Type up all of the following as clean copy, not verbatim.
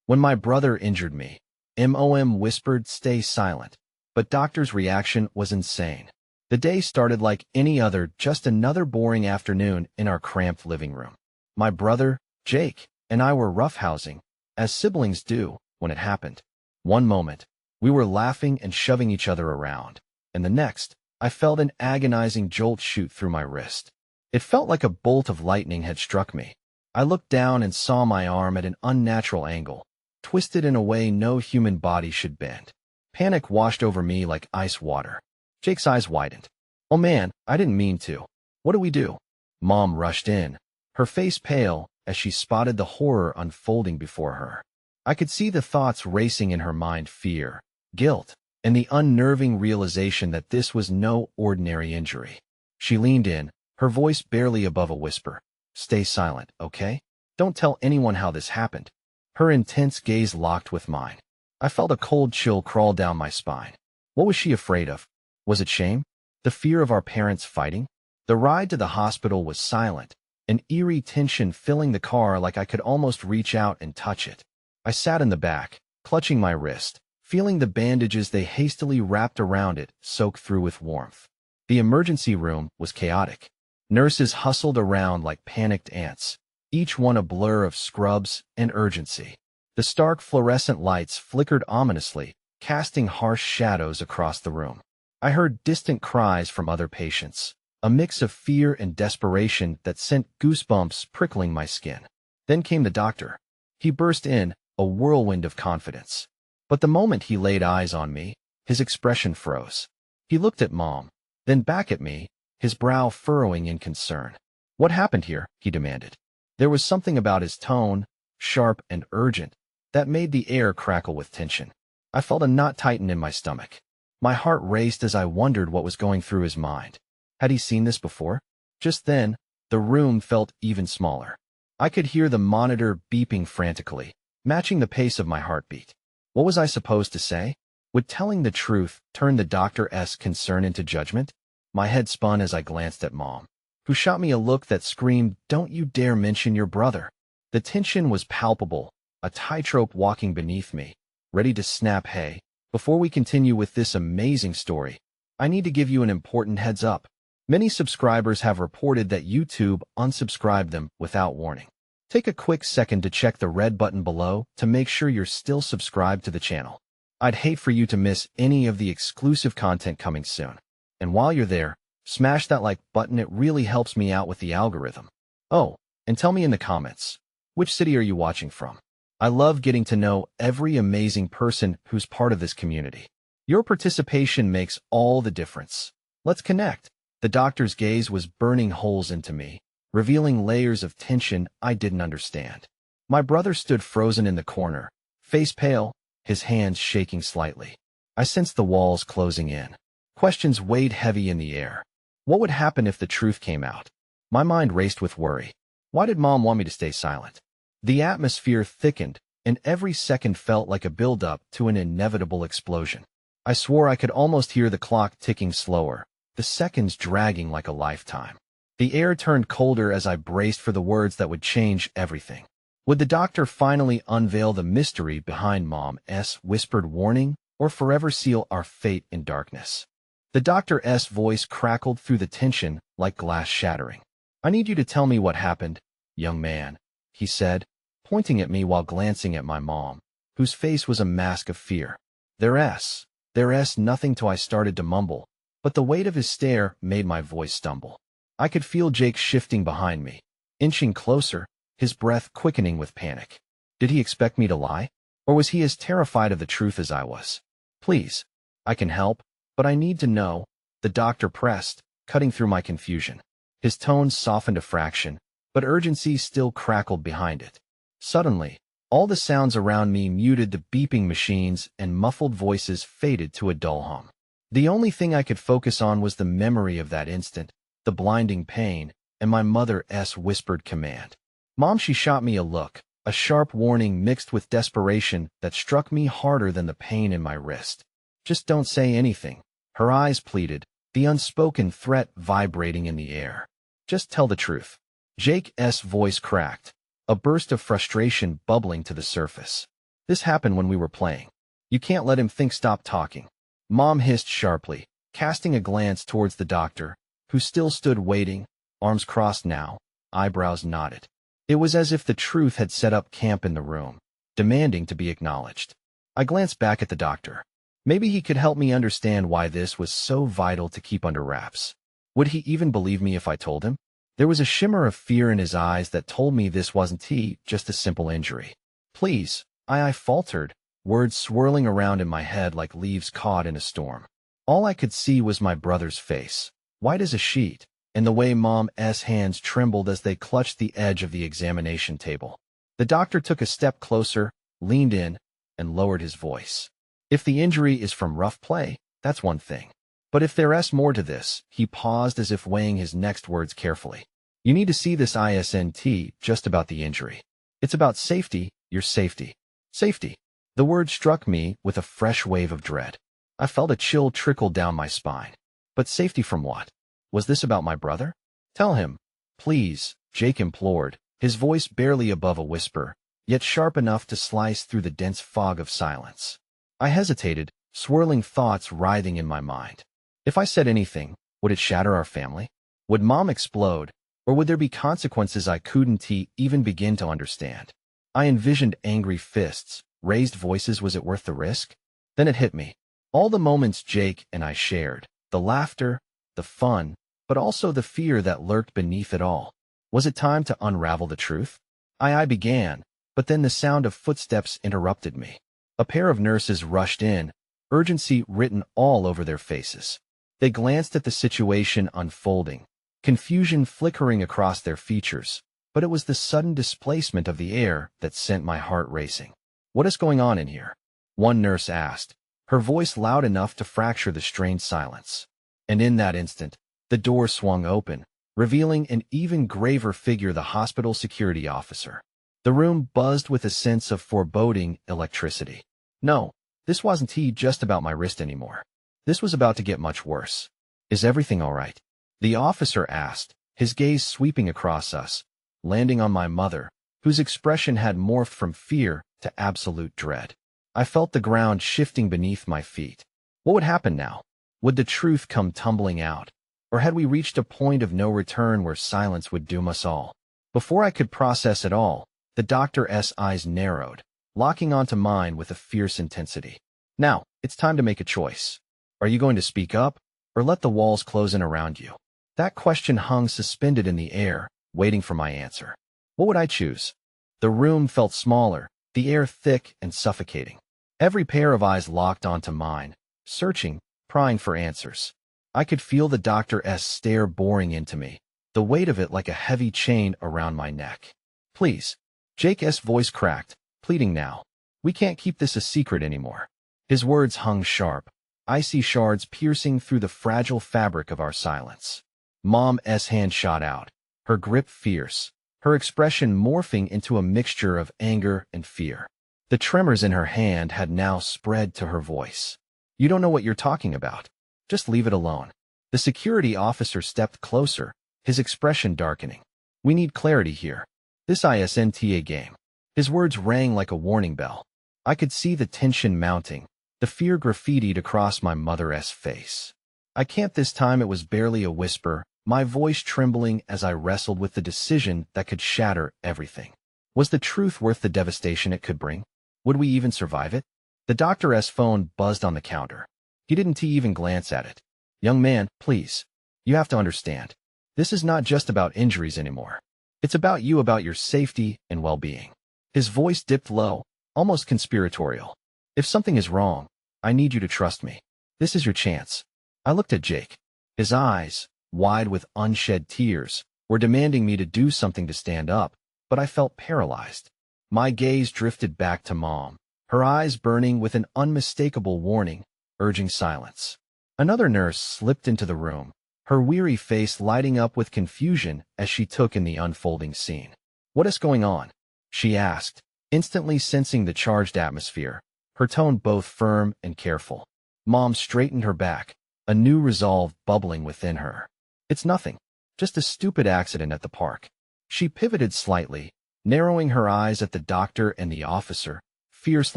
When my brother injured me, Mom whispered, "Stay silent." But doctor's reaction was insane. The day started like any other, just another boring afternoon in our cramped living room. My brother, Jake, and I were roughhousing, as siblings do, when it happened. One moment, we were laughing and shoving each other around, and the next, I felt an agonizing jolt shoot through my wrist. It felt like a bolt of lightning had struck me. I looked down and saw my arm at an unnatural angle, twisted in a way no human body should bend. Panic washed over me like ice water. Jake's eyes widened. "Oh man, I didn't mean to. What do we do?" Mom rushed in, her face pale as she spotted the horror unfolding before her. I could see the thoughts racing in her mind: fear, guilt, and the unnerving realization that this was no ordinary injury. She leaned in, her voice barely above a whisper. "Stay silent, okay? Don't tell anyone how this happened." Her intense gaze locked with mine. I felt a cold chill crawl down my spine. What was she afraid of? Was it shame? The fear of our parents fighting? The ride to the hospital was silent, an eerie tension filling the car like I could almost reach out and touch it. I sat in the back, clutching my wrist, feeling the bandages they hastily wrapped around it soak through with warmth. The emergency room was chaotic. Nurses hustled around like panicked ants, each one a blur of scrubs and urgency. The stark fluorescent lights flickered ominously, casting harsh shadows across the room. I heard distant cries from other patients, a mix of fear and desperation that sent goosebumps prickling my skin. Then came the doctor. He burst in, a whirlwind of confidence. But the moment he laid eyes on me, his expression froze. He looked at Mom, then back at me, his brow furrowing in concern. "What happened here?" he demanded. There was something about his tone, sharp and urgent, that made the air crackle with tension. I felt a knot tighten in my stomach. My heart raced as I wondered what was going through his mind. Had he seen this before? Just then, the room felt even smaller. I could hear the monitor beeping frantically, matching the pace of my heartbeat. What was I supposed to say? Would telling the truth turn the doctor's concern into judgment? My head spun as I glanced at Mom, who shot me a look that screamed, "Don't you dare mention your brother." The tension was palpable, a tightrope walking beneath me, ready to snap. "Hey, before we continue with this amazing story, I need to give you an important heads up. Many subscribers have reported that YouTube unsubscribed them without warning. Take a quick second to check the red button below to make sure you're still subscribed to the channel. I'd hate for you to miss any of the exclusive content coming soon. And while you're there, smash that like button. It really helps me out with the algorithm. Oh, and tell me in the comments, which city are you watching from? I love getting to know every amazing person who's part of this community. Your participation makes all the difference. Let's connect. The doctor's gaze was burning holes into me, revealing layers of tension I didn't understand. My brother stood frozen in the corner, face pale, his hands shaking slightly. I sensed the walls closing in. Questions weighed heavy in the air. What would happen if the truth came out? My mind raced with worry. Why did Mom want me to stay silent? The atmosphere thickened, and every second felt like a build-up to an inevitable explosion. I swore I could almost hear the clock ticking slower, the seconds dragging like a lifetime. The air turned colder as I braced for the words that would change everything. Would the doctor finally unveil the mystery behind Mom's whispered warning, or forever seal our fate in darkness? The doctor's voice crackled through the tension like glass shattering. "I need you to tell me what happened, young man," he said, pointing at me while glancing at my mom, whose face was a mask of fear. There's nothing to." I started to mumble, but the weight of his stare made my voice stumble. I could feel Jake shifting behind me, inching closer, his breath quickening with panic. Did he expect me to lie? Or was he as terrified of the truth as I was? "Please, I can help, but I need to know," the doctor pressed, cutting through my confusion. His tone softened a fraction, but urgency still crackled behind it. Suddenly, all the sounds around me muted, the beeping machines and muffled voices faded to a dull hum. The only thing I could focus on was the memory of that instant, the blinding pain, and my mother's whispered command. "Mom," she shot me a look, a sharp warning mixed with desperation that struck me harder than the pain in my wrist. "Just don't say anything," her eyes pleaded, the unspoken threat vibrating in the air. "Just tell the truth." Jake's voice cracked, a burst of frustration bubbling to the surface. This happened when we were playing. You can't let him think. Stop talking. Mom hissed sharply, casting a glance towards the doctor, who still stood waiting, arms crossed now, eyebrows knotted. It was as if the truth had set up camp in the room, demanding to be acknowledged. I glanced back at the doctor. Maybe he could help me understand why this was so vital to keep under wraps. Would he even believe me if I told him? There was a shimmer of fear in his eyes that told me this wasn't just a simple injury. Please, I faltered, words swirling around in my head like leaves caught in a storm. All I could see was my brother's face, white as a sheet, and the way Mom's hands trembled as they clutched the edge of the examination table. The doctor took a step closer, leaned in, and lowered his voice. If the injury is from rough play, that's one thing. But if there's more to this, he paused as if weighing his next words carefully. You need to see this isn't just about the injury. It's about safety, your safety. Safety. The word struck me with a fresh wave of dread. I felt a chill trickle down my spine. But safety from what? Was this about my brother? Tell him. Please, Jake implored, his voice barely above a whisper, yet sharp enough to slice through the dense fog of silence. I hesitated, swirling thoughts writhing in my mind. If I said anything, would it shatter our family? Would Mom explode? Or would there be consequences I couldn't even begin to understand? I envisioned angry fists, raised voices. Was it worth the risk? Then it hit me. All the moments Jake and I shared, the laughter, the fun, but also the fear that lurked beneath it all. Was it time to unravel the truth? I began, but then the sound of footsteps interrupted me. A pair of nurses rushed in, urgency written all over their faces. They glanced at the situation unfolding, confusion flickering across their features, but it was the sudden displacement of the air that sent my heart racing. What is going on in here? One nurse asked, her voice loud enough to fracture the strained silence. And in that instant, the door swung open, revealing an even graver figure, the hospital security officer. The room buzzed with a sense of foreboding electricity. No, this wasn't just about my wrist anymore. This was about to get much worse. Is everything all right? The officer asked, his gaze sweeping across us, landing on my mother, whose expression had morphed from fear to absolute dread. I felt the ground shifting beneath my feet. What would happen now? Would the truth come tumbling out? Or had we reached a point of no return where silence would doom us all? Before I could process it all, the doctor's eyes narrowed, locking onto mine with a fierce intensity. Now, it's time to make a choice. Are you going to speak up, or let the walls close in around you? That question hung suspended in the air, waiting for my answer. What would I choose? The room felt smaller, the air thick and suffocating. Every pair of eyes locked onto mine, searching, prying for answers. I could feel the doctor's stare boring into me, the weight of it like a heavy chain around my neck. Please. Jake's voice cracked, pleading now. We can't keep this a secret anymore. His words hung sharp, icy shards piercing through the fragile fabric of our silence. Mom's hand shot out, her grip fierce, her expression morphing into a mixture of anger and fear. The tremors in her hand had now spread to her voice. You don't know what you're talking about. Just leave it alone. The security officer stepped closer, his expression darkening. We need clarity here. This isn't a game. His words rang like a warning bell. I could see the tension mounting, the fear graffitied across my mother's face. I can't this time. It was barely a whisper, my voice trembling as I wrestled with the decision that could shatter everything. Was the truth worth the devastation it could bring? Would we even survive it? The doctor's phone buzzed on the counter. He didn't even glance at it. Young man, please. You have to understand. This is not just about injuries anymore. It's about you, about your safety and well-being. His voice dipped low, almost conspiratorial. If something is wrong, I need you to trust me. This is your chance. I looked at Jake. His eyes, wide with unshed tears, were demanding me to do something to stand up, but I felt paralyzed. My gaze drifted back to Mom, her eyes burning with an unmistakable warning, urging silence. Another nurse slipped into the room, her weary face lighting up with confusion as she took in the unfolding scene. What is going on? She asked, instantly sensing the charged atmosphere, her tone both firm and careful. Mom straightened her back, a new resolve bubbling within her. It's nothing. Just a stupid accident at the park. She pivoted slightly, narrowing her eyes at the doctor and the officer, fierce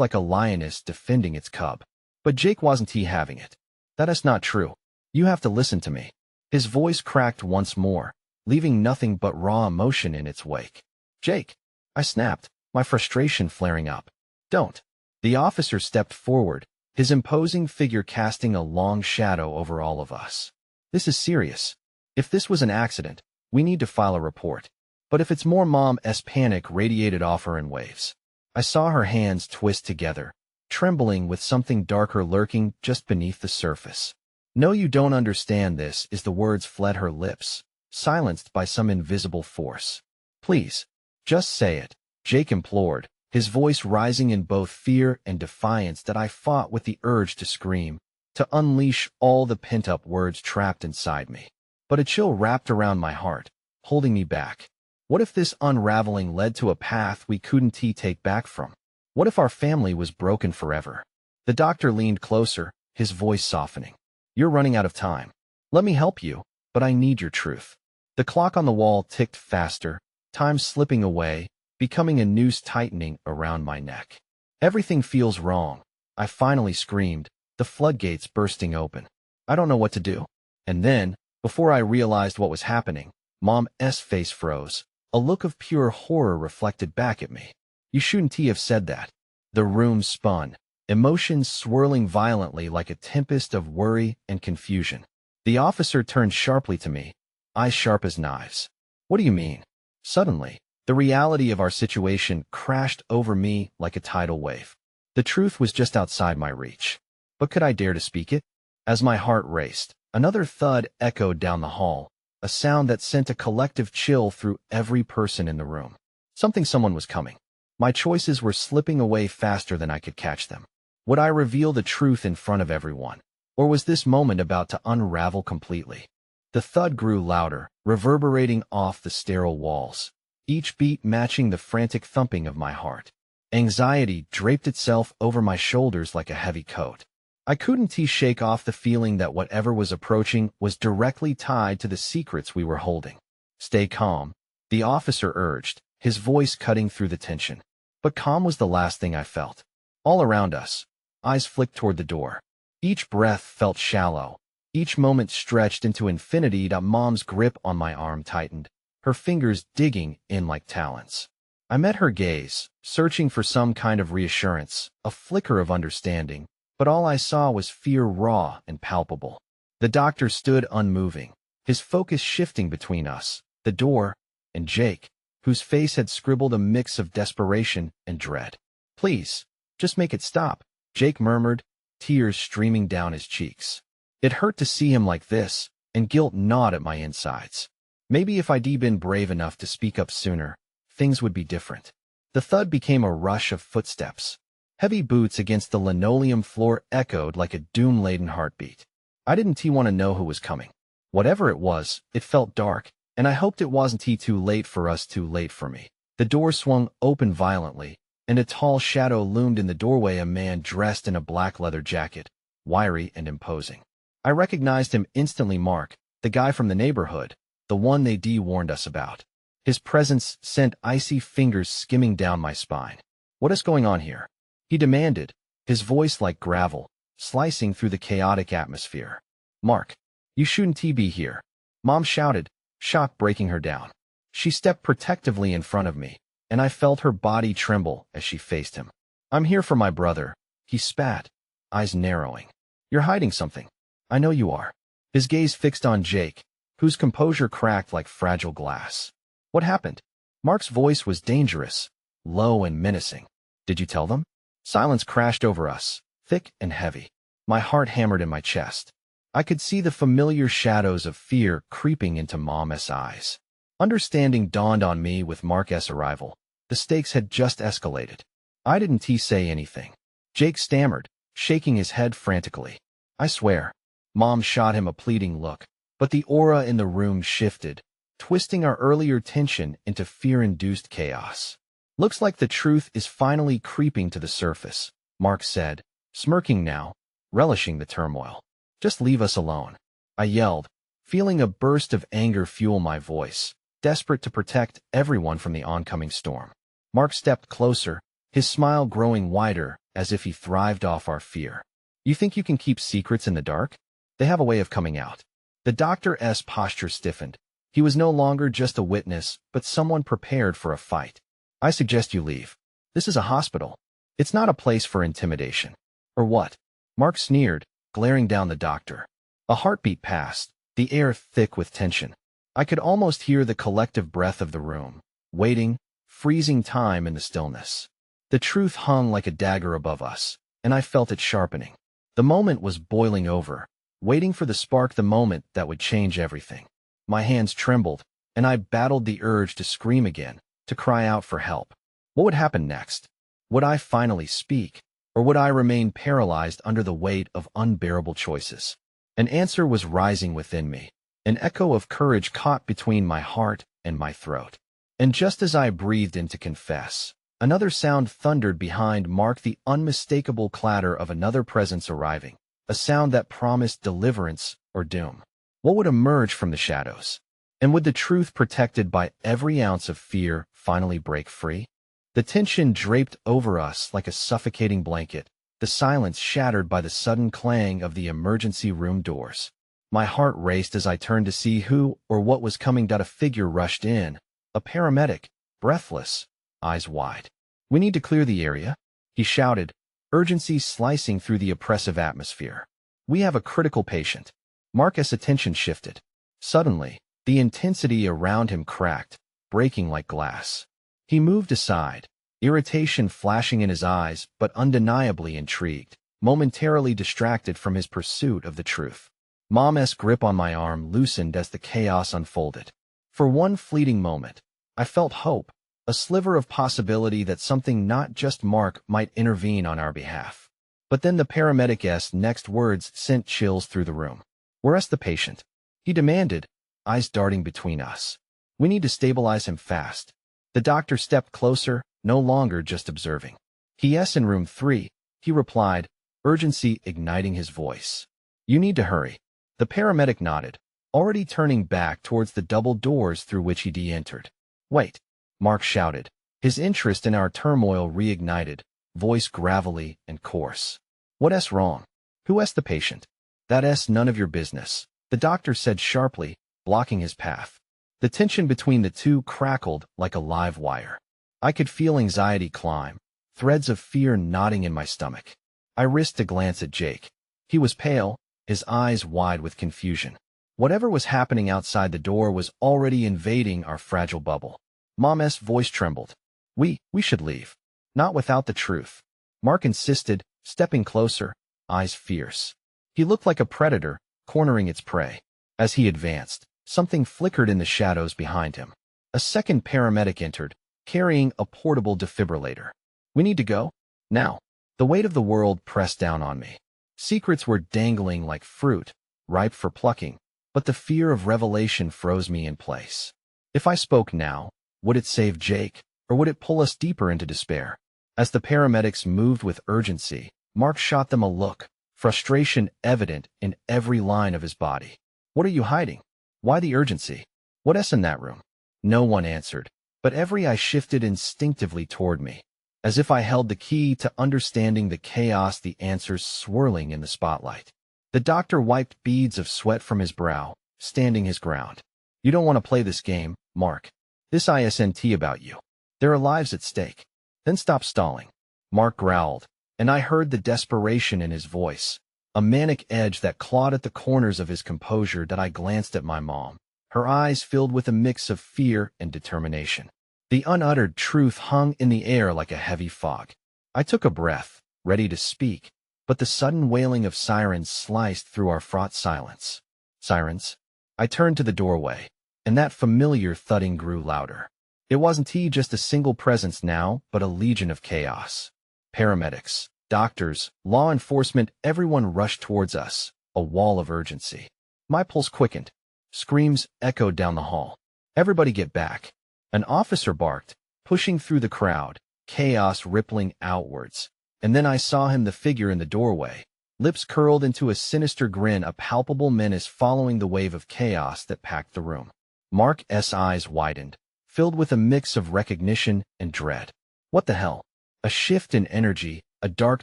like a lioness defending its cub. But Jake wasn't having it. That is not true. You have to listen to me. His voice cracked once more, leaving nothing but raw emotion in its wake. Jake, I snapped, my frustration flaring up. Don't. The officer stepped forward, his imposing figure casting a long shadow over all of us. This is serious. If this was an accident, we need to file a report. But if it's more Mom's panic radiated off her in waves. I saw her hands twist together, trembling with something darker lurking just beneath the surface. No, you don't understand this, as the words fled her lips, silenced by some invisible force. Please, just say it, Jake implored, his voice rising in both fear and defiance that I fought with the urge to scream, to unleash all the pent-up words trapped inside me. But a chill wrapped around my heart, holding me back. What if this unraveling led to a path we couldn't take back from? What if our family was broken forever? The doctor leaned closer, his voice softening. You're running out of time. Let me help you, but I need your truth. The clock on the wall ticked faster, time slipping away, becoming a noose tightening around my neck. Everything feels wrong, I finally screamed, the floodgates bursting open. I don't know what to do. And then, before I realized what was happening, Mom's face froze, a look of pure horror reflected back at me. You shouldn't have said that. The room spun, emotions swirling violently like a tempest of worry and confusion. The officer turned sharply to me, eyes sharp as knives. What do you mean? Suddenly, the reality of our situation crashed over me like a tidal wave. The truth was just outside my reach. But could I dare to speak it? As my heart raced, another thud echoed down the hall, a sound that sent a collective chill through every person in the room. Someone was coming. My choices were slipping away faster than I could catch them. Would I reveal the truth in front of everyone? Or was this moment about to unravel completely? The thud grew louder, reverberating off the sterile walls, each beat matching the frantic thumping of my heart. Anxiety draped itself over my shoulders like a heavy coat. I couldn't shake off the feeling that whatever was approaching was directly tied to the secrets we were holding. Stay calm, the officer urged, his voice cutting through the tension. But calm was the last thing I felt. All around us, eyes flicked toward the door. Each breath felt shallow, each moment stretched into infinity. Mom's grip on my arm tightened, her fingers digging in like talons. I met her gaze, searching for some kind of reassurance, a flicker of understanding, but all I saw was fear raw and palpable. The doctor stood unmoving, his focus shifting between us, the door, and Jake, whose face had scribbled a mix of desperation and dread. Please, just make it stop, Jake murmured, tears streaming down his cheeks. It hurt to see him like this, and guilt gnawed at my insides. Maybe if I'd been brave enough to speak up sooner, things would be different. The thud became a rush of footsteps. Heavy boots against the linoleum floor echoed like a doom-laden heartbeat. I didn't want to know who was coming. Whatever it was, it felt dark, and I hoped it wasn't too late for us, too late for me. The door swung open violently, and a tall shadow loomed in the doorway, a man dressed in a black leather jacket, wiry and imposing. I recognized him instantly. Mark, the guy from the neighborhood, the one they warned us about. His presence sent icy fingers skimming down my spine. What is going on here? He demanded, his voice like gravel, slicing through the chaotic atmosphere. Mark, you shouldn't be here, Mom shouted, shock breaking her down. She stepped protectively in front of me, and I felt her body tremble as she faced him. I'm here for my brother, he spat, eyes narrowing. You're hiding something. I know you are. His gaze fixed on Jake, whose composure cracked like fragile glass. What happened? Mark's voice was dangerous, low and menacing. Did you tell them? Silence crashed over us, thick and heavy. My heart hammered in my chest. I could see the familiar shadows of fear creeping into Mom's eyes. Understanding dawned on me with Mark's arrival. The stakes had just escalated. I didn't say anything. Jake stammered, shaking his head frantically. I swear. Mom shot him a pleading look, but the aura in the room shifted, twisting our earlier tension into fear-induced chaos. Looks like the truth is finally creeping to the surface, Mark said, smirking now, relishing the turmoil. Just leave us alone, I yelled, feeling a burst of anger fuel my voice, desperate to protect everyone from the oncoming storm. Mark stepped closer, his smile growing wider as if he thrived off our fear. You think you can keep secrets in the dark? They have a way of coming out. The doctor's posture stiffened. He was no longer just a witness, but someone prepared for a fight. I suggest you leave. This is a hospital. It's not a place for intimidation. Or what? Mark sneered, glaring down the doctor. A heartbeat passed, the air thick with tension. I could almost hear the collective breath of the room, waiting, freezing time in the stillness. The truth hung like a dagger above us, and I felt it sharpening. The moment was boiling over, waiting for the spark, the moment that would change everything. My hands trembled, and I battled the urge to scream again, to cry out for help. What would happen next? Would I finally speak, or would I remain paralyzed under the weight of unbearable choices? An answer was rising within me, an echo of courage caught between my heart and my throat. And just as I breathed in to confess, another sound thundered behind Mark, the unmistakable clatter of another presence arriving, a sound that promised deliverance or doom. What would emerge from the shadows? And would the truth, protected by every ounce of fear, finally break free? The tension draped over us like a suffocating blanket, the silence shattered by the sudden clang of the emergency room doors. My heart raced as I turned to see who or what was coming. A figure rushed in, a paramedic, breathless, eyes wide. "We need to clear the area," he shouted, urgency slicing through the oppressive atmosphere. "We have a critical patient." Mark's attention shifted. Suddenly, the intensity around him cracked, breaking like glass. He moved aside, irritation flashing in his eyes, but undeniably intrigued, momentarily distracted from his pursuit of the truth. Mom's grip on my arm loosened as the chaos unfolded. For one fleeting moment, I felt hope, a sliver of possibility that something, not just Mark, might intervene on our behalf. But then the paramedic's next words sent chills through the room. "Where's the patient?" he demanded, eyes darting between us. "We need to stabilize him fast." The doctor stepped closer, no longer just observing. "He's in room 3, he replied, urgency igniting his voice. "You need to hurry." The paramedic nodded, already turning back towards the double doors through which he de-entered. "Wait," Mark shouted, his interest in our turmoil reignited, voice gravelly and coarse. "What's wrong? Who's the patient?" "That's none of your business," the doctor said sharply, blocking his path. The tension between the two crackled like a live wire. I could feel anxiety climb, threads of fear knotting in my stomach. I risked a glance at Jake. He was pale, his eyes wide with confusion. Whatever was happening outside the door was already invading our fragile bubble. Mom's voice trembled. We should leave." "Not without the truth," Mark insisted, stepping closer, eyes fierce. He looked like a predator, cornering its prey. As he advanced, something flickered in the shadows behind him. A second paramedic entered, carrying a portable defibrillator. "We need to go. Now." The weight of the world pressed down on me. Secrets were dangling like fruit, ripe for plucking, but the fear of revelation froze me in place. If I spoke now, would it save Jake, or would it pull us deeper into despair? As the paramedics moved with urgency, Mark shot them a look, frustration evident in every line of his body. "What are you hiding? Why the urgency? What's in that room?" No one answered, but every eye shifted instinctively toward me, as if I held the key to understanding the chaos, the answers swirling in the spotlight. The doctor wiped beads of sweat from his brow, standing his ground. "You don't want to play this game, Mark. This isn't about you. There are lives at stake." "Then stop stalling," Mark growled, and I heard the desperation in his voice, a manic edge that clawed at the corners of his composure. I glanced at my mom, her eyes filled with a mix of fear and determination. The unuttered truth hung in the air like a heavy fog. I took a breath, ready to speak, but the sudden wailing of sirens sliced through our fraught silence. Sirens? I turned to the doorway, and that familiar thudding grew louder. It wasn't just a single presence now, but a legion of chaos. Paramedics, doctors, law enforcement, everyone rushed towards us, a wall of urgency. My pulse quickened. Screams echoed down the hall. "Everybody get back." An officer barked, pushing through the crowd, chaos rippling outwards. And then I saw him, the figure in the doorway, lips curled into a sinister grin, a palpable menace following the wave of chaos that packed the room. Mark's eyes widened, filled with a mix of recognition and dread. "What the hell?" A shift in energy, a dark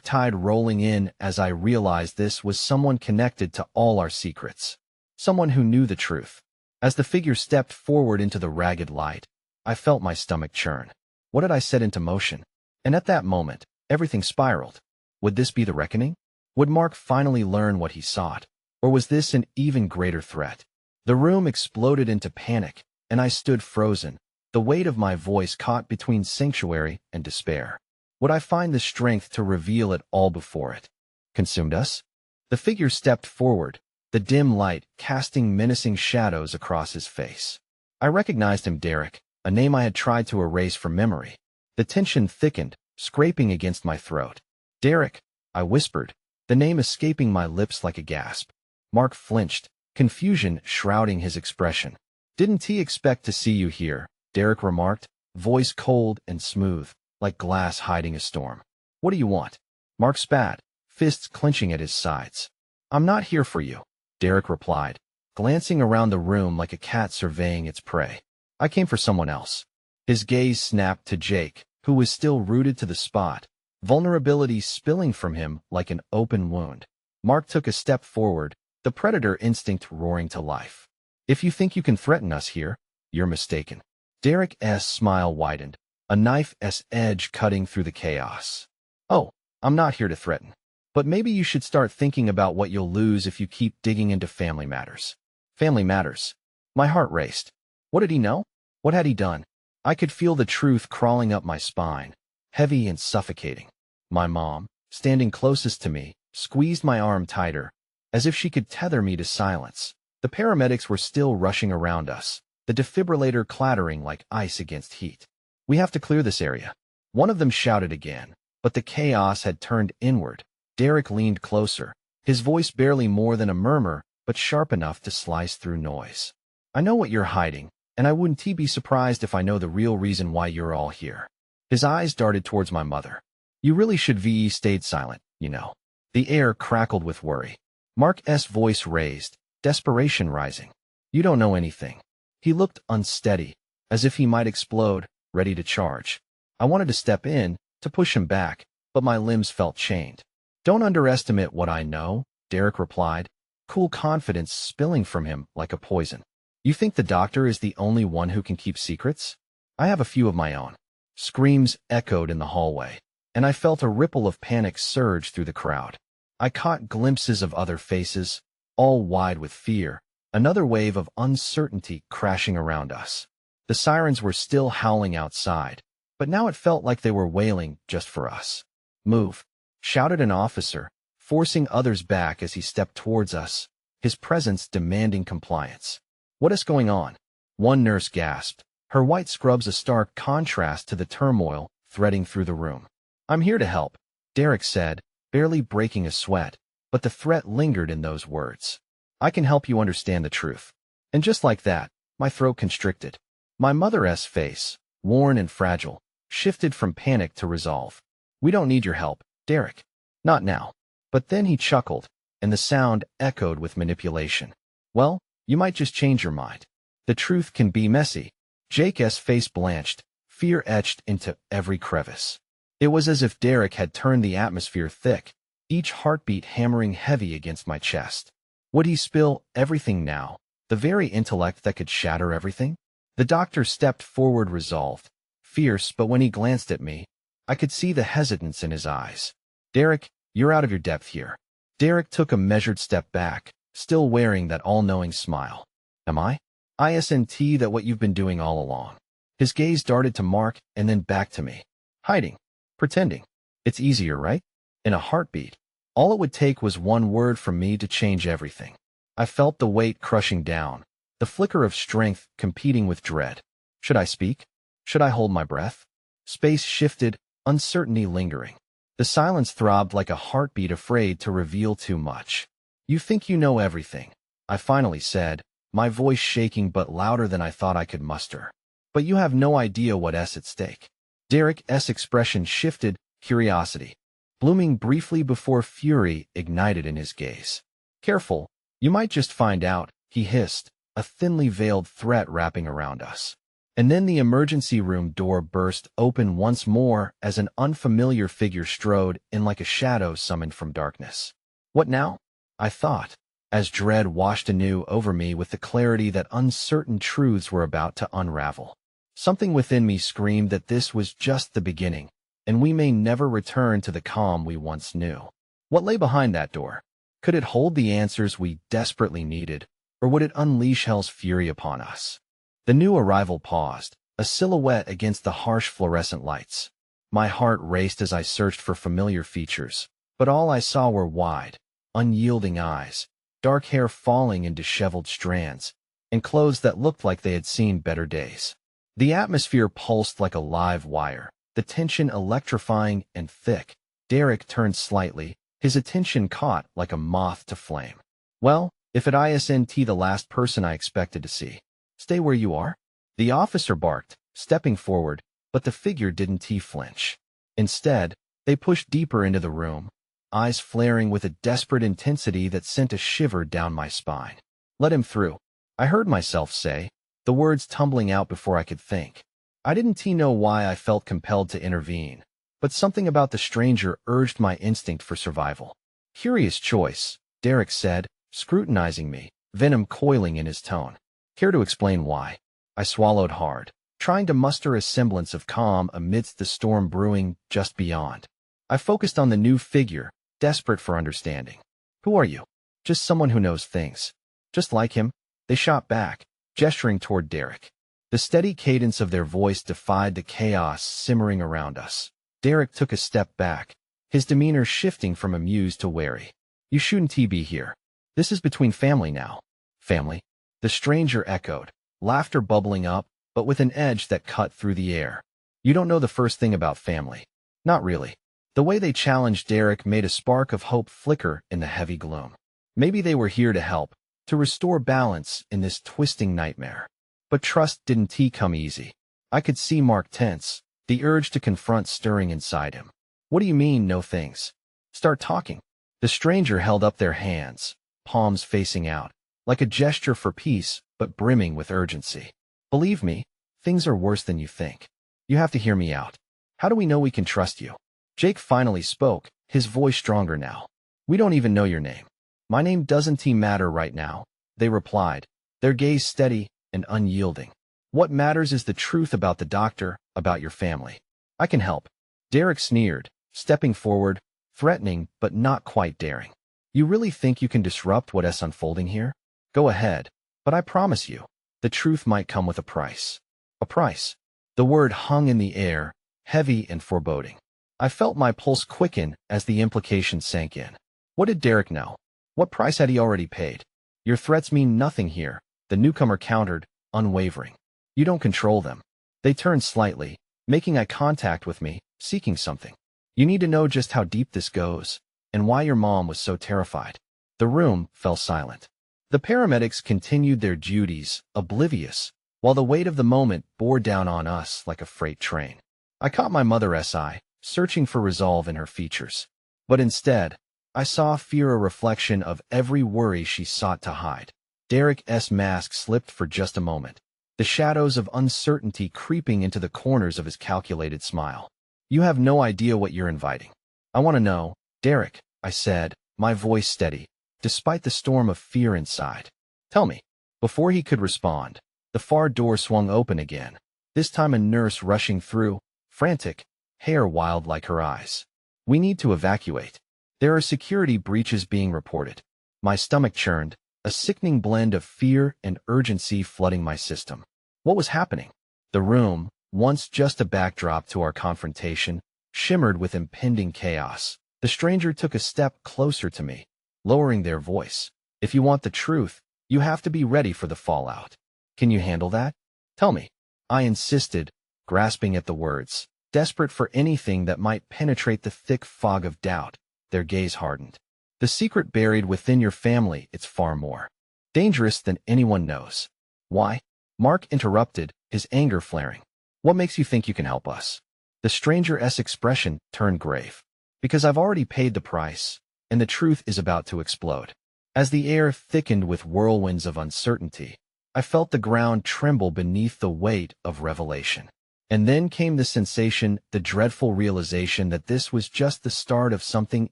tide rolling in as I realized this was someone connected to all our secrets. Someone who knew the truth. As the figure stepped forward into the ragged light, I felt my stomach churn. What had I set into motion? And at that moment, everything spiraled. Would this be the reckoning? Would Mark finally learn what he sought? Or was this an even greater threat? The room exploded into panic, and I stood frozen, the weight of my voice caught between sanctuary and despair. Would I find the strength to reveal it all before it consumed us? The figure stepped forward, the dim light casting menacing shadows across his face. I recognized him, Derek, a name I had tried to erase from memory. The tension thickened, scraping against my throat. Derek, I whispered, the name escaping my lips like a gasp. Mark flinched, confusion shrouding his expression. Didn't he expect to see you here? Derek remarked, voice cold and smooth, like glass hiding a storm. What do you want? Mark spat, fists clenching at his sides. I'm not here for you, Derek replied, glancing around the room like a cat surveying its prey. I came for someone else. His gaze snapped to Jake, who was still rooted to the spot, vulnerability spilling from him like an open wound. Mark took a step forward, the predator instinct roaring to life. If you think you can threaten us here, you're mistaken. Derek's smile widened, a knife's edge cutting through the chaos. Oh, I'm not here to threaten. But maybe you should start thinking about what you'll lose if you keep digging into family matters. Family matters. My heart raced. What did he know? What had he done? I could feel the truth crawling up my spine, heavy and suffocating. My mom, standing closest to me, squeezed my arm tighter, as if she could tether me to silence. The paramedics were still rushing around us, the defibrillator clattering like ice against heat. We have to clear this area. One of them shouted again, but the chaos had turned inward. Derek leaned closer, his voice barely more than a murmur, but sharp enough to slice through noise. I know what you're hiding, and I wouldn't be surprised if I know the real reason why you're all here. His eyes darted towards my mother. You really should have stayed silent, you know. The air crackled with worry. Mark's voice raised, desperation rising. You don't know anything. He looked unsteady, as if he might explode, ready to charge. I wanted to step in, to push him back, but my limbs felt chained. Don't underestimate what I know, Derek replied, cool confidence spilling from him like a poison. You think the doctor is the only one who can keep secrets? I have a few of my own. Screams echoed in the hallway, and I felt a ripple of panic surge through the crowd. I caught glimpses of other faces, all wide with fear, another wave of uncertainty crashing around us. The sirens were still howling outside, but now it felt like they were wailing just for us. Move, shouted an officer, forcing others back as he stepped towards us, his presence demanding compliance. What is going on? One nurse gasped, her white scrubs a stark contrast to the turmoil threading through the room. I'm here to help, Derek said, barely breaking a sweat, but the threat lingered in those words. I can help you understand the truth. And just like that, my throat constricted. My mother's face, worn and fragile, shifted from panic to resolve. We don't need your help, Derek. Not now. But then he chuckled, and the sound echoed with manipulation. Well, you might just change your mind. The truth can be messy. Jake's face blanched, fear etched into every crevice. It was as if Derek had turned the atmosphere thick, each heartbeat hammering heavy against my chest. Would he spill everything now, the very intellect that could shatter everything? The doctor stepped forward resolved, fierce, but when he glanced at me, I could see the hesitance in his eyes. Derek, you're out of your depth here. Derek took a measured step back, still wearing that all-knowing smile. Am I? Isn't that what you've been doing all along? His gaze darted to Mark and then back to me. Hiding. Pretending. It's easier, right? In a heartbeat. All it would take was one word from me to change everything. I felt the weight crushing down, the flicker of strength competing with dread. Should I speak? Should I hold my breath? Space shifted, uncertainty lingering. The silence throbbed like a heartbeat afraid to reveal too much. You think you know everything, I finally said, my voice shaking but louder than I thought I could muster. But you have no idea what's at stake. Derek's expression shifted, curiosity, blooming briefly before fury ignited in his gaze. Careful, you might just find out, he hissed, a thinly veiled threat wrapping around us. And then the emergency room door burst open once more as an unfamiliar figure strode in like a shadow summoned from darkness. What now? I thought, as dread washed anew over me with the clarity that uncertain truths were about to unravel. Something within me screamed that this was just the beginning, and we may never return to the calm we once knew. What lay behind that door? Could it hold the answers we desperately needed, or would it unleash hell's fury upon us? The new arrival paused, a silhouette against the harsh fluorescent lights. My heart raced as I searched for familiar features, but all I saw were wide, unyielding eyes, dark hair falling in disheveled strands, and clothes that looked like they had seen better days. The atmosphere pulsed like a live wire, the tension electrifying and thick. Derek turned slightly, his attention caught like a moth to flame. Well, if it isn't the last person I expected to see. Stay where you are? The officer barked, stepping forward, but the figure didn't flinch. Instead, they pushed deeper into the room, eyes flaring with a desperate intensity that sent a shiver down my spine. Let him through, I heard myself say, the words tumbling out before I could think. I didn't know why I felt compelled to intervene, but something about the stranger urged my instinct for survival. Curious choice, Derek said, scrutinizing me, venom coiling in his tone. Care to explain why? I swallowed hard, trying to muster a semblance of calm amidst the storm brewing just beyond. I focused on the new figure, desperate for understanding. Who are you? Just someone who knows things. Just like him, they shot back, gesturing toward Derek. The steady cadence of their voice defied the chaos simmering around us. Derek took a step back, his demeanor shifting from amused to wary. You shouldn't be here. This is between family now. Family? The stranger echoed, laughter bubbling up, but with an edge that cut through the air. You don't know the first thing about family. Not really. The way they challenged Derek made a spark of hope flicker in the heavy gloom. Maybe they were here to help, to restore balance in this twisting nightmare. But trust didn't come easy. I could see Mark tense, the urge to confront stirring inside him. What do you mean, no things? Start talking. The stranger held up their hands, palms facing out, like a gesture for peace, but brimming with urgency. Believe me, things are worse than you think. You have to hear me out. How do we know we can trust you? Jake finally spoke, his voice stronger now. We don't even know your name. My name doesn't matter right now, they replied, their gaze steady and unyielding. What matters is the truth about the doctor, about your family. I can help. Derek sneered, stepping forward, threatening but not quite daring. You really think you can disrupt what's unfolding here? Go ahead, but I promise you, the truth might come with a price. A price. The word hung in the air, heavy and foreboding. I felt my pulse quicken as the implication sank in. What did Derek know? What price had he already paid? Your threats mean nothing here, the newcomer countered, unwavering. You don't control them. They turned slightly, making eye contact with me, seeking something. You need to know just how deep this goes, and why your mom was so terrified. The room fell silent. The paramedics continued their duties, oblivious, while the weight of the moment bore down on us like a freight train. I caught my mother's eye, searching for resolve in her features. But instead, I saw fear, a reflection of every worry she sought to hide. Derek's mask slipped for just a moment, the shadows of uncertainty creeping into the corners of his calculated smile. You have no idea what you're inviting. I want to know, Derek, I said, my voice steady, despite the storm of fear inside. Tell me. Before he could respond, the far door swung open again, this time a nurse rushing through, frantic, hair wild like her eyes. We need to evacuate. There are security breaches being reported. My stomach churned, a sickening blend of fear and urgency flooding my system. What was happening? The room, once just a backdrop to our confrontation, shimmered with impending chaos. The stranger took a step closer to me, lowering their voice. If you want the truth, you have to be ready for the fallout. Can you handle that? Tell me. I insisted, grasping at the words, desperate for anything that might penetrate the thick fog of doubt. Their gaze hardened. The secret buried within your family, it's far more dangerous than anyone knows. Why? Mark interrupted, his anger flaring. What makes you think you can help us? The stranger's expression turned grave. Because I've already paid the price, and the truth is about to explode. As the air thickened with whirlwinds of uncertainty, I felt the ground tremble beneath the weight of revelation. And then came the sensation, the dreadful realization that this was just the start of something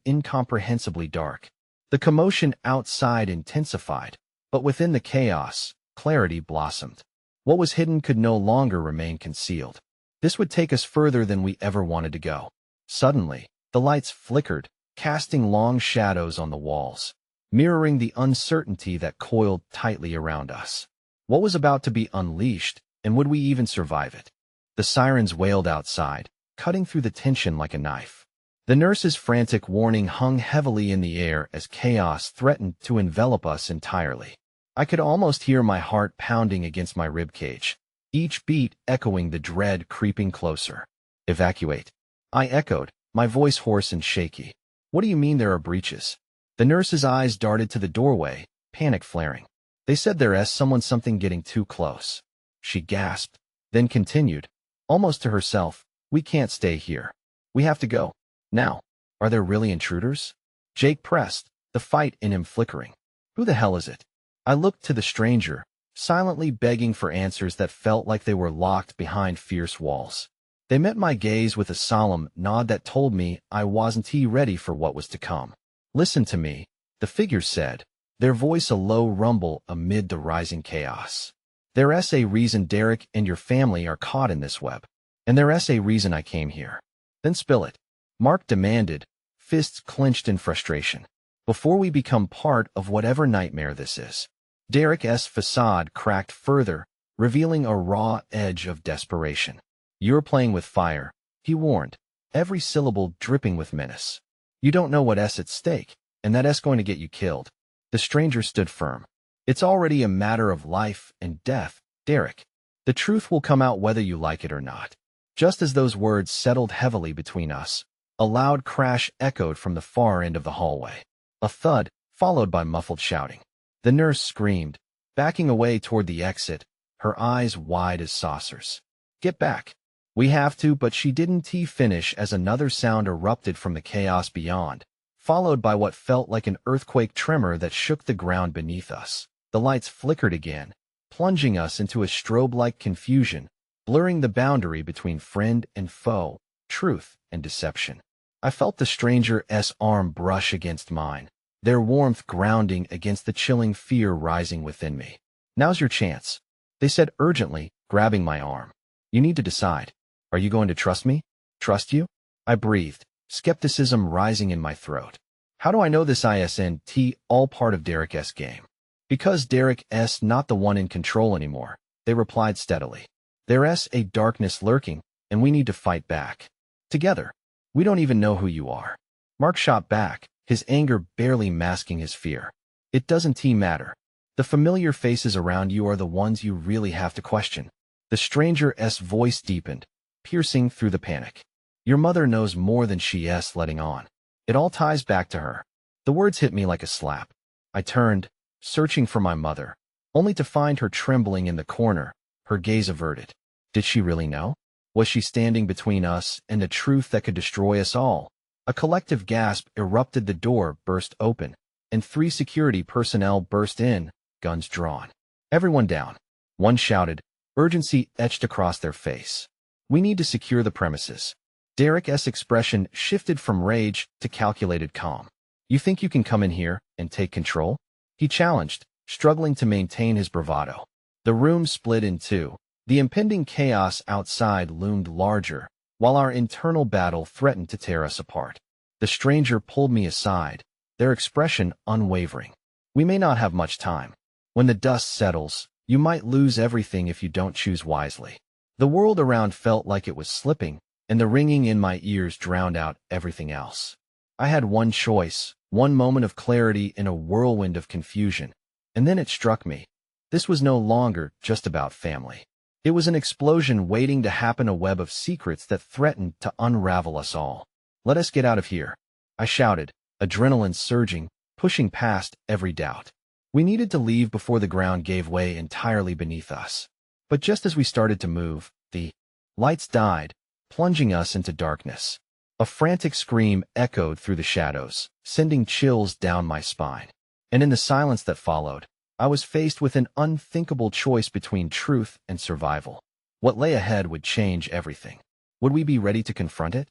incomprehensibly dark. The commotion outside intensified, but within the chaos, clarity blossomed. What was hidden could no longer remain concealed. This would take us further than we ever wanted to go. Suddenly, the lights flickered, casting long shadows on the walls, mirroring the uncertainty that coiled tightly around us. What was about to be unleashed, and would we even survive it? The sirens wailed outside, cutting through the tension like a knife. The nurse's frantic warning hung heavily in the air as chaos threatened to envelop us entirely. I could almost hear my heart pounding against my ribcage, each beat echoing the dread creeping closer. "Evacuate," I echoed, my voice hoarse and shaky. "What do you mean there are breaches?" The nurse's eyes darted to the doorway, panic flaring. "They said there's something getting too close." She gasped, then continued, almost to herself, "We can't stay here. We have to go. Now." "Are there really intruders?" Jake pressed, the fight in him flickering. "Who the hell is it?" I looked to the stranger, silently begging for answers that felt like they were locked behind fierce walls. They met my gaze with a solemn nod that told me I wasn't ready for what was to come. "Listen to me," the figure said, their voice a low rumble amid the rising chaos. "There's a reason Derek and your family are caught in this web. And there's a reason I came here." "Then spill it," Mark demanded, fists clenched in frustration. "Before we become part of whatever nightmare this is." Derek's facade cracked further, revealing a raw edge of desperation. "You're playing with fire," he warned, every syllable dripping with menace. "You don't know what's at stake, and that's going to get you killed." The stranger stood firm. "It's already a matter of life and death, Derek. The truth will come out whether you like it or not." Just as those words settled heavily between us, a loud crash echoed from the far end of the hallway. A thud, followed by muffled shouting. The nurse screamed, backing away toward the exit, her eyes wide as saucers. "Get back." "We have to," but she didn't finish as another sound erupted from the chaos beyond, followed by what felt like an earthquake tremor that shook the ground beneath us. The lights flickered again, plunging us into a strobe-like confusion, blurring the boundary between friend and foe, truth and deception. I felt the stranger's arm brush against mine, their warmth grounding against the chilling fear rising within me. "Now's your chance," they said urgently, grabbing my arm. "You need to decide. Are you going to trust me?" "Trust you?" I breathed, skepticism rising in my throat. "How do I know this isn't all part of Derek's game?" "Because Derek's not the one in control anymore," they replied steadily. "There's a darkness lurking, and we need to fight back. Together. We don't even know who you are." Mark shot back, his anger barely masking his fear. "It doesn't matter. The familiar faces around you are the ones you really have to question." The stranger's voice deepened, piercing through the panic. "Your mother knows more than she's letting on. It all ties back to her." The words hit me like a slap. I turned, searching for my mother, only to find her trembling in the corner, her gaze averted. Did she really know? Was she standing between us and the truth that could destroy us all? A collective gasp erupted, the door burst open, and 3 security personnel burst in, guns drawn. "Everyone down," one shouted, urgency etched across their face. "We need to secure the premises." Derek's expression shifted from rage to calculated calm. "You think you can come in here and take control?" he challenged, struggling to maintain his bravado. The room split in two. The impending chaos outside loomed larger, while our internal battle threatened to tear us apart. The stranger pulled me aside, their expression unwavering. "We may not have much time. When the dust settles, you might lose everything if you don't choose wisely." The world around felt like it was slipping, and the ringing in my ears drowned out everything else. I had one choice, one moment of clarity in a whirlwind of confusion, and then it struck me. This was no longer just about family. It was an explosion waiting to happen, a web of secrets that threatened to unravel us all. "Let us get out of here," I shouted, adrenaline surging, pushing past every doubt. We needed to leave before the ground gave way entirely beneath us. But just as we started to move, the lights died, plunging us into darkness. A frantic scream echoed through the shadows, sending chills down my spine. And in the silence that followed, I was faced with an unthinkable choice between truth and survival. What lay ahead would change everything. Would we be ready to confront it?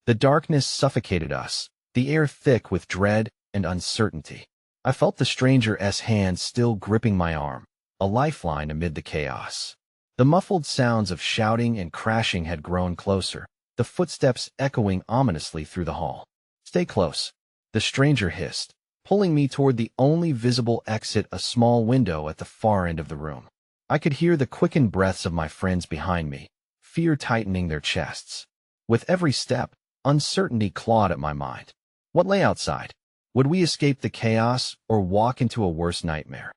The darkness suffocated us, the air thick with dread and uncertainty. I felt the stranger's hand still gripping my arm, a lifeline amid the chaos. The muffled sounds of shouting and crashing had grown closer, the footsteps echoing ominously through the hall. "Stay close," the stranger hissed, pulling me toward the only visible exit, a small window at the far end of the room. I could hear the quickened breaths of my friends behind me, fear tightening their chests. With every step, uncertainty clawed at my mind. What lay outside? Would we escape the chaos or walk into a worse nightmare?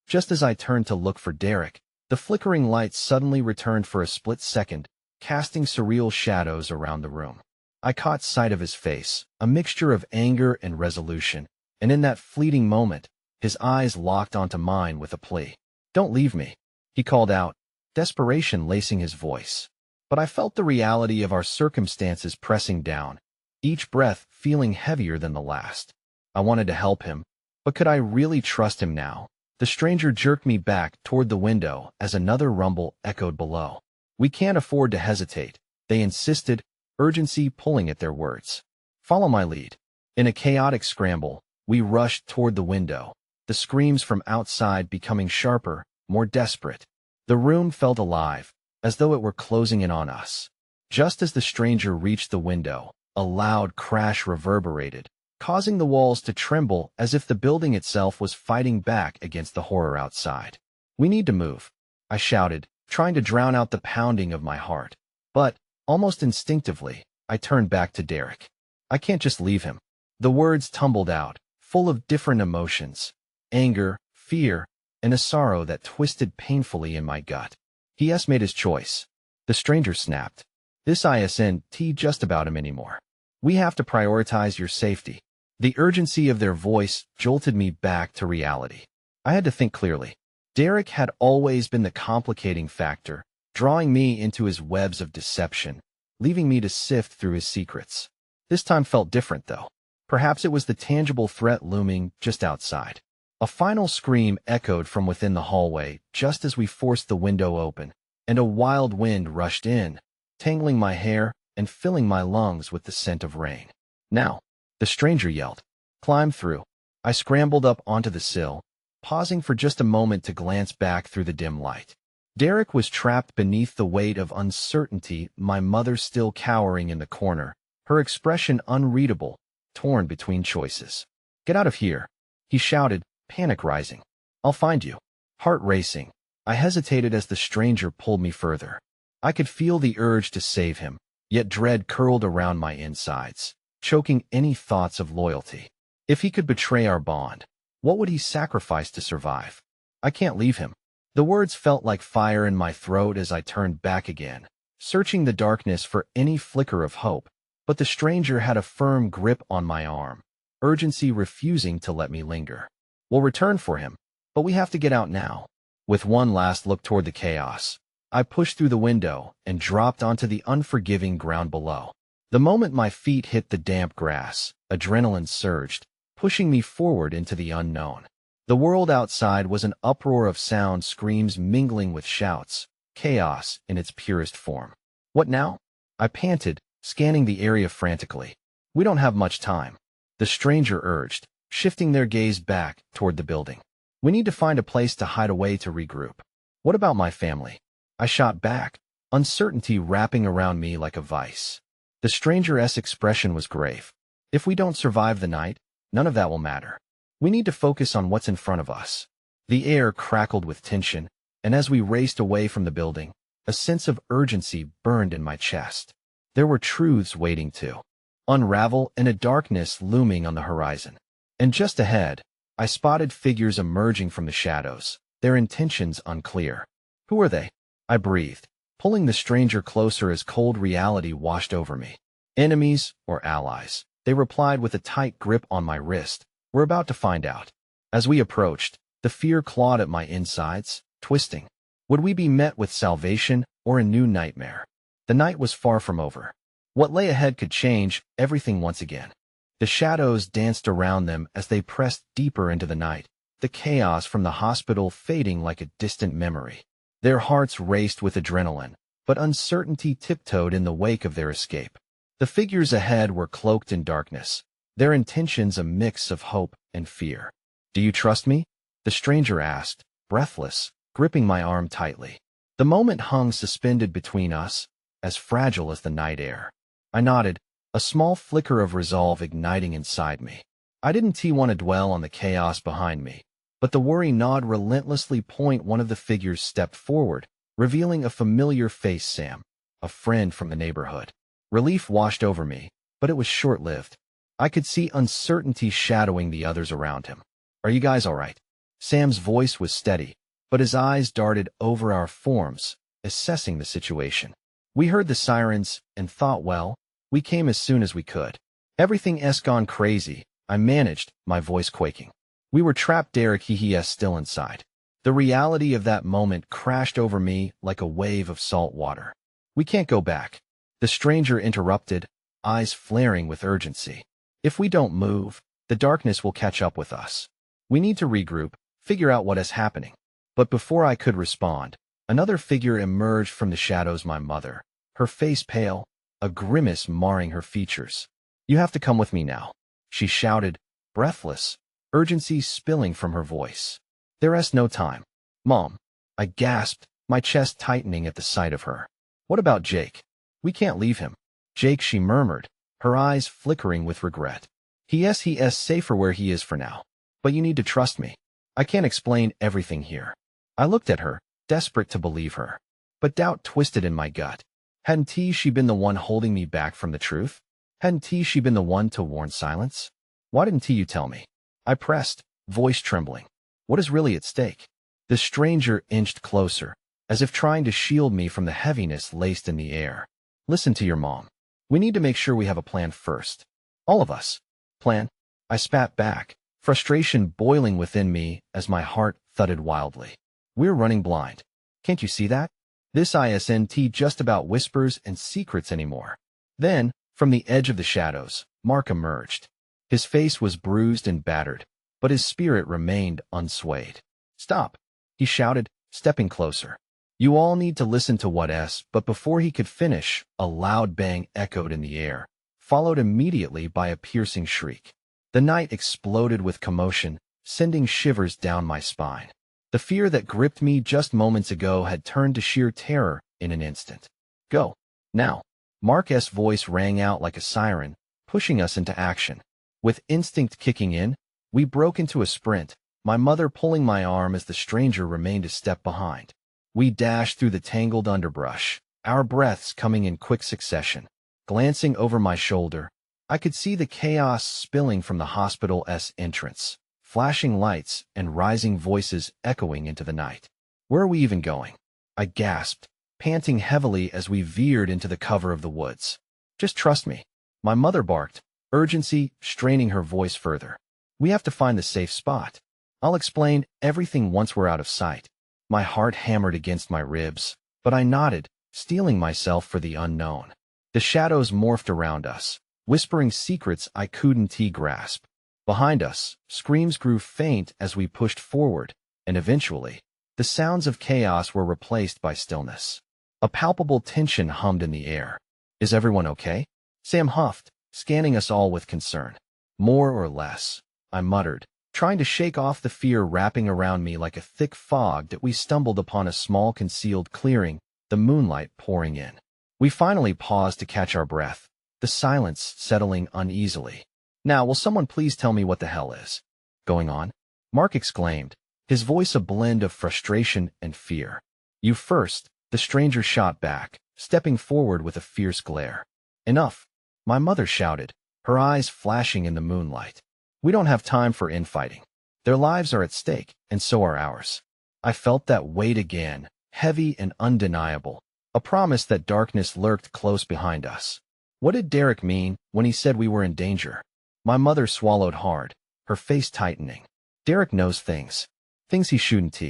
Just as I turned to look for Derek, the flickering light suddenly returned for a split second, casting surreal shadows around the room. I caught sight of his face, a mixture of anger and resolution, and in that fleeting moment, his eyes locked onto mine with a plea. "Don't leave me," he called out, desperation lacing his voice. But I felt the reality of our circumstances pressing down, each breath feeling heavier than the last. I wanted to help him, but could I really trust him now? The stranger jerked me back toward the window as another rumble echoed below. "We can't afford to hesitate," they insisted, urgency pulling at their words. "Follow my lead." In a chaotic scramble, we rushed toward the window, the screams from outside becoming sharper, more desperate. The room felt alive, as though it were closing in on us. Just as the stranger reached the window, a loud crash reverberated, causing the walls to tremble as if the building itself was fighting back against the horror outside. "We need to move," I shouted, trying to drown out the pounding of my heart. But, almost instinctively, I turned back to Derek. "I can't just leave him." The words tumbled out, full of different emotions: anger, fear, and a sorrow that twisted painfully in my gut. "He has made his choice," the stranger snapped. "This isn't just about him anymore. We have to prioritize your safety." The urgency of their voice jolted me back to reality. I had to think clearly. Derek had always been the complicating factor, drawing me into his webs of deception, leaving me to sift through his secrets. This time felt different, though. Perhaps it was the tangible threat looming just outside. A final scream echoed from within the hallway just as we forced the window open, and a wild wind rushed in, tangling my hair and filling my lungs with the scent of rain. "Now," the stranger yelled. "Climb through." I scrambled up onto the sill, pausing for just a moment to glance back through the dim light. Derek was trapped beneath the weight of uncertainty, my mother still cowering in the corner, her expression unreadable, torn between choices. "Get out of here," he shouted, panic rising. "I'll find you." Heart racing, I hesitated as the stranger pulled me further. I could feel the urge to save him, yet dread curled around my insides, choking any thoughts of loyalty. If he could betray our bond, what would he sacrifice to survive? "I can't leave him." The words felt like fire in my throat as I turned back again, searching the darkness for any flicker of hope, but the stranger had a firm grip on my arm, urgency refusing to let me linger. "We'll return for him, but we have to get out now." With one last look toward the chaos, I pushed through the window and dropped onto the unforgiving ground below. The moment my feet hit the damp grass, adrenaline surged, pushing me forward into the unknown. The world outside was an uproar of sound, screams mingling with shouts, chaos in its purest form. "What now?" I panted, scanning the area frantically. "We don't have much time," the stranger urged, shifting their gaze back toward the building. "We need to find a place to hide away to regroup." "What about my family?" I shot back, uncertainty wrapping around me like a vice. The stranger's expression was grave. "If we don't survive the night, none of that will matter. We need to focus on what's in front of us." The air crackled with tension, and as we raced away from the building, a sense of urgency burned in my chest. There were truths waiting to unravel and a darkness looming on the horizon. And just ahead, I spotted figures emerging from the shadows, their intentions unclear. "Who are they?" I breathed, pulling the stranger closer as cold reality washed over me. "Enemies or allies?" they replied with a tight grip on my wrist. "We're about to find out." As we approached, the fear clawed at my insides, twisting. Would we be met with salvation or a new nightmare? The night was far from over. What lay ahead could change everything once again. The shadows danced around them as they pressed deeper into the night, the chaos from the hospital fading like a distant memory. Their hearts raced with adrenaline, but uncertainty tiptoed in the wake of their escape. The figures ahead were cloaked in darkness, their intentions a mix of hope and fear. "Do you trust me?" the stranger asked, breathless, gripping my arm tightly. The moment hung suspended between us, as fragile as the night air. I nodded, a small flicker of resolve igniting inside me. I didn't want to dwell on the chaos behind me, but the worry gnawed relentlessly. One of the figures stepped forward, revealing a familiar face. Sam, a friend from the neighborhood. Relief washed over me, but it was short-lived. I could see uncertainty shadowing the others around him. "Are you guys all right?" Sam's voice was steady, but his eyes darted over our forms, assessing the situation. "We heard the sirens and thought, well, we came as soon as we could. Everything's gone crazy," I managed, my voice quaking. "We were trapped." Derek he still inside. The reality of that moment crashed over me like a wave of salt water. "We can't go back," the stranger interrupted, eyes flaring with urgency. "If we don't move, the darkness will catch up with us. We need to regroup, figure out what is happening." But before I could respond, another figure emerged from the shadows. My mother, her face pale, a grimace marring her features. "You have to come with me now," she shouted, breathless, urgency spilling from her voice. "There's no time." "Mom," I gasped, my chest tightening at the sight of her. "What about Jake? We can't leave him." "Jake," she murmured, her eyes flickering with regret. He's safer where he is for now. But you need to trust me. I can't explain everything here." I looked at her, desperate to believe her. But doubt twisted in my gut. Hadn't she been the one holding me back from the truth? Hadn't she been the one to warn silence? "Why didn't you tell me?" I pressed, voice trembling. "What is really at stake?" The stranger inched closer, as if trying to shield me from the heaviness laced in the air. "Listen to your mom. We need to make sure we have a plan first. All of us." "Plan?" I spat back, frustration boiling within me as my heart thudded wildly. "We're running blind. Can't you see that? This isn't just about whispers and secrets anymore." Then, from the edge of the shadows, Mark emerged. His face was bruised and battered, but his spirit remained unswayed. "Stop," he shouted, stepping closer. "You all need to listen to what's." But before he could finish, a loud bang echoed in the air, followed immediately by a piercing shriek. The night exploded with commotion, sending shivers down my spine. The fear that gripped me just moments ago had turned to sheer terror in an instant. "Go. Now." Mark's voice rang out like a siren, pushing us into action. With instinct kicking in, we broke into a sprint, my mother pulling my arm as the stranger remained a step behind. We dashed through the tangled underbrush, our breaths coming in quick succession. Glancing over my shoulder, I could see the chaos spilling from the hospital's entrance, flashing lights and rising voices echoing into the night. "Where are we even going?" I gasped, panting heavily as we veered into the cover of the woods. "Just trust me," my mother barked, urgency straining her voice further. "We have to find the safe spot. I'll explain everything once we're out of sight." My heart hammered against my ribs, but I nodded, steeling myself for the unknown. The shadows morphed around us, whispering secrets I couldn't grasp. Behind us, screams grew faint as we pushed forward, and eventually, the sounds of chaos were replaced by stillness. A palpable tension hummed in the air. "Is everyone okay?" Sam huffed, scanning us all with concern. "More or less," I muttered, trying to shake off the fear wrapping around me like a thick fog. That we stumbled upon a small concealed clearing, the moonlight pouring in. We finally paused to catch our breath, the silence settling uneasily. "Now, will someone please tell me what the hell is going on?" Mark exclaimed, his voice a blend of frustration and fear. "You first," the stranger shot back, stepping forward with a fierce glare. "Enough," my mother shouted, her eyes flashing in the moonlight. "We don't have time for infighting. Their lives are at stake, and so are ours." I felt that weight again, heavy and undeniable, a promise that darkness lurked close behind us. What did Derek mean when he said we were in danger? My mother swallowed hard, her face tightening. "Derek knows things he shouldn't.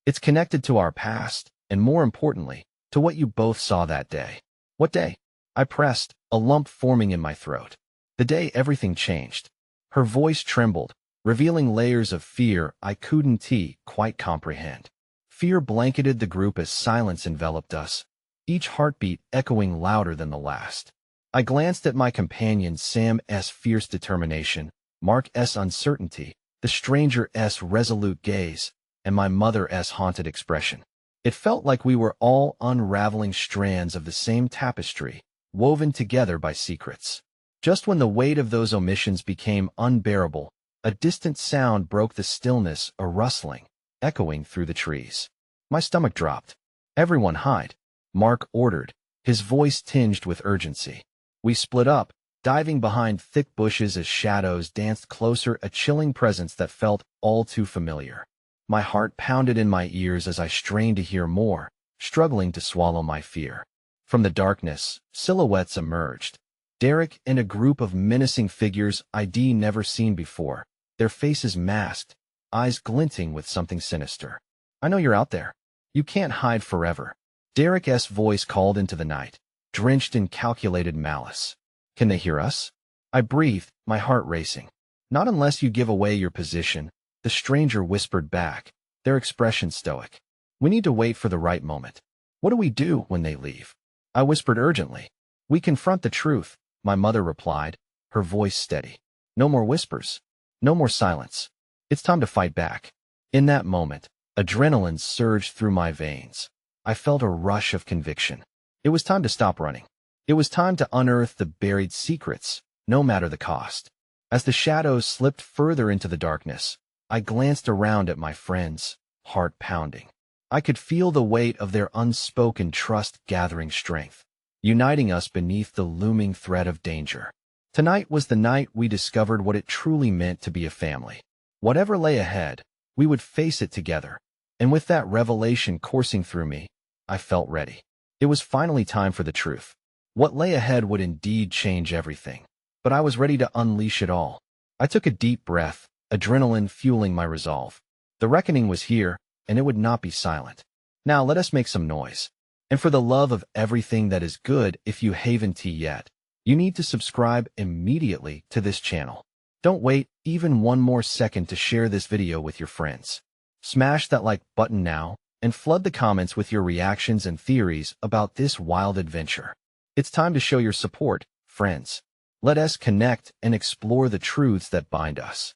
It's connected to our past, and more importantly, to what you both saw that day." "What day?" I pressed, a lump forming in my throat. "The day everything changed." Her voice trembled, revealing layers of fear I couldn't quite comprehend. Fear blanketed the group as silence enveloped us, each heartbeat echoing louder than the last. I glanced at my companion Sam's fierce determination, Mark's uncertainty, the stranger's resolute gaze, and my mother's haunted expression. It felt like we were all unraveling strands of the same tapestry, woven together by secrets. Just when the weight of those omissions became unbearable, a distant sound broke the stillness, a rustling, echoing through the trees. My stomach dropped. "Everyone hide," Mark ordered, his voice tinged with urgency. We split up, diving behind thick bushes as shadows danced closer, a chilling presence that felt all too familiar. My heart pounded in my ears as I strained to hear more, struggling to swallow my fear. From the darkness, silhouettes emerged. Derek and a group of menacing figures I'd never seen before, their faces masked, eyes glinting with something sinister. "I know you're out there. You can't hide forever," Derek's voice called into the night, drenched in calculated malice. "Can they hear us?" I breathed, my heart racing. "Not unless you give away your position," the stranger whispered back, their expression stoic. "We need to wait for the right moment." "What do we do when they leave?" I whispered urgently. "We confront the truth," my mother replied, her voice steady. "No more whispers. No more silence. It's time to fight back." In that moment, adrenaline surged through my veins. I felt a rush of conviction. It was time to stop running. It was time to unearth the buried secrets, no matter the cost. As the shadows slipped further into the darkness, I glanced around at my friends, heart pounding. I could feel the weight of their unspoken trust gathering strength, uniting us beneath the looming threat of danger. Tonight was the night we discovered what it truly meant to be a family. Whatever lay ahead, we would face it together. And with that revelation coursing through me, I felt ready. It was finally time for the truth. What lay ahead would indeed change everything. But I was ready to unleash it all. I took a deep breath, adrenaline fueling my resolve. The reckoning was here, and it would not be silent. Now let us make some noise. And for the love of everything that is good, if you haven't yet, you need to subscribe immediately to this channel. Don't wait even one more second to share this video with your friends. Smash that like button now, and flood the comments with your reactions and theories about this wild adventure. It's time to show your support, friends. Let us connect and explore the truths that bind us.